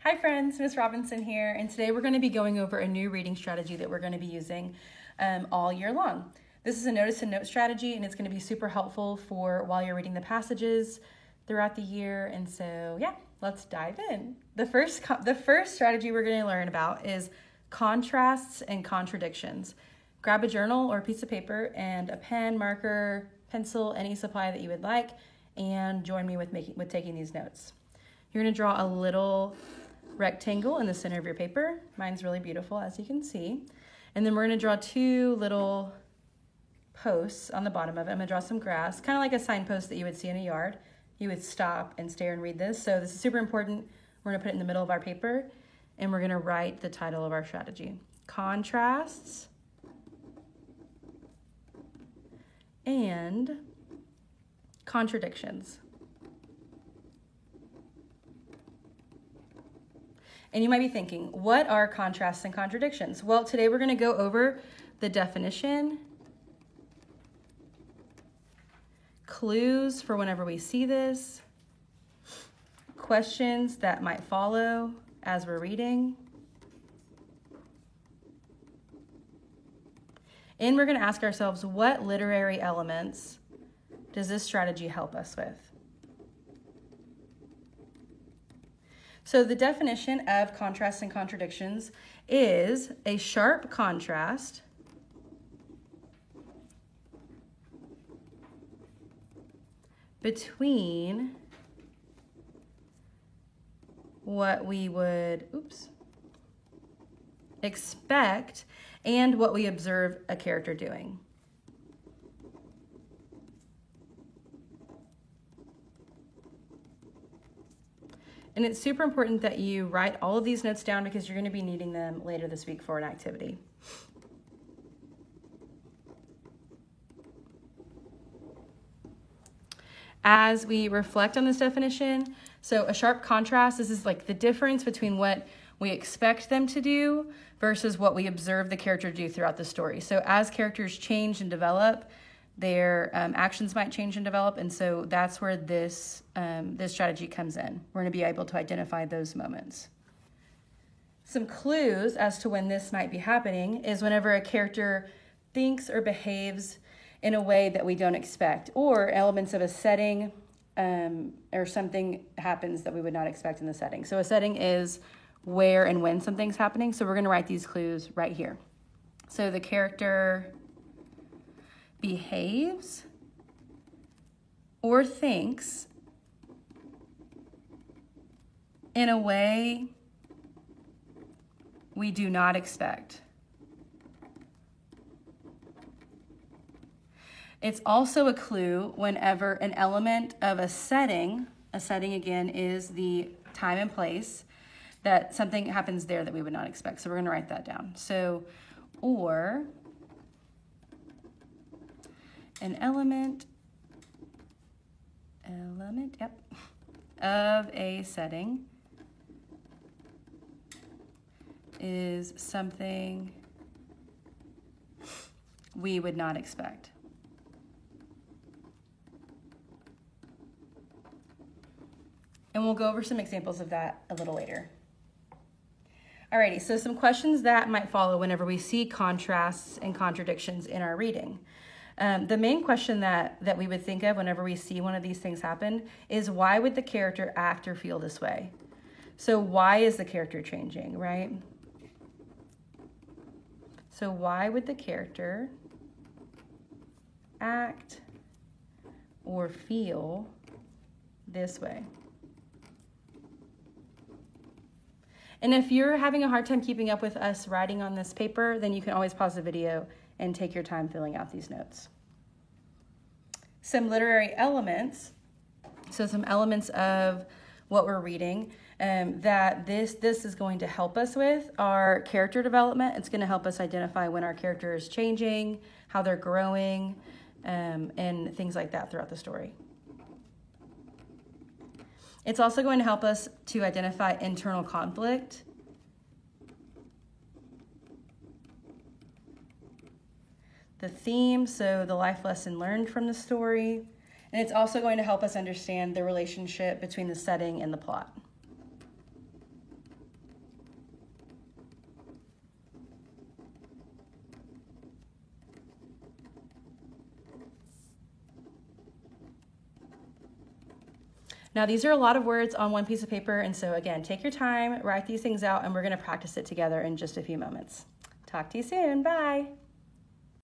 Hi friends, Miss Robinson here, and today we're going to be going over a new reading strategy that we're going to be using all year long. This is a notice and note strategy, and it's going to be super helpful for while you're reading the passages throughout the year. And so, yeah, let's dive in. The first strategy we're going to learn about is contrasts and contradictions. Grab a journal or a piece of paper and a pen, marker, pencil, any supply that you would like, and join me with taking these notes. You're going to draw a little rectangle in the center of your paper. Mine's really beautiful, as you can see. And then we're going to draw two little posts on the bottom of it. I'm going to draw some grass, kind of like a signpost that you would see in a yard. You would stop and stare and read this. So this is super important. We're going to put it in the middle of our paper, and we're going to write the title of our strategy. Contrasts and contradictions. And you might be thinking, what are contrasts and contradictions? Well, today we're going to go over the definition, clues for whenever we see this, questions that might follow as we're reading, and we're going to ask ourselves, what literary elements does this strategy help us with? So the definition of contrasts and contradictions is a sharp contrast between what we would expect and what we observe a character doing. And it's super important that you write all of these notes down because you're going to be needing them later this week for an activity. As we reflect on this definition, so a sharp contrast, this is like the difference between what we expect them to do versus what we observe the character do throughout the story. So as characters change and develop, their actions might change and develop, and so that's where this strategy comes in. We're going to be able to identify those moments. Some clues as to when this might be happening is whenever a character thinks or behaves in a way that we don't expect, or elements of a setting or something happens that we would not expect in the setting. So a setting is where and when something's happening, so we're going to write these clues right here. So the character behaves or thinks in a way we do not expect. It's also a clue whenever an element of a setting again is the time and place, that something happens there that we would not expect. So we're going to write that down. So, or an element, of a setting is something we would not expect. And we'll go over some examples of that a little later. Alrighty, so some questions that might follow whenever we see contrasts and contradictions in our reading. The main question that we would think of whenever we see one of these things happen is, why would the character act or feel this way? So why is the character changing, right? So why would the character act or feel this way? And if you're having a hard time keeping up with us writing on this paper, then you can always pause the video and take your time filling out these notes. Some literary elements, so some elements of what we're reading that this is going to help us with are character development. It's going to help us identify when our character is changing, how they're growing, and things like that throughout the story. It's also going to help us to identify internal conflict. The theme, so the life lesson learned from the story. And it's also going to help us understand the relationship between the setting and the plot. Now, these are a lot of words on one piece of paper, and so again, take your time, write these things out, and we're going to practice it together in just a few moments. Talk to you soon. Bye.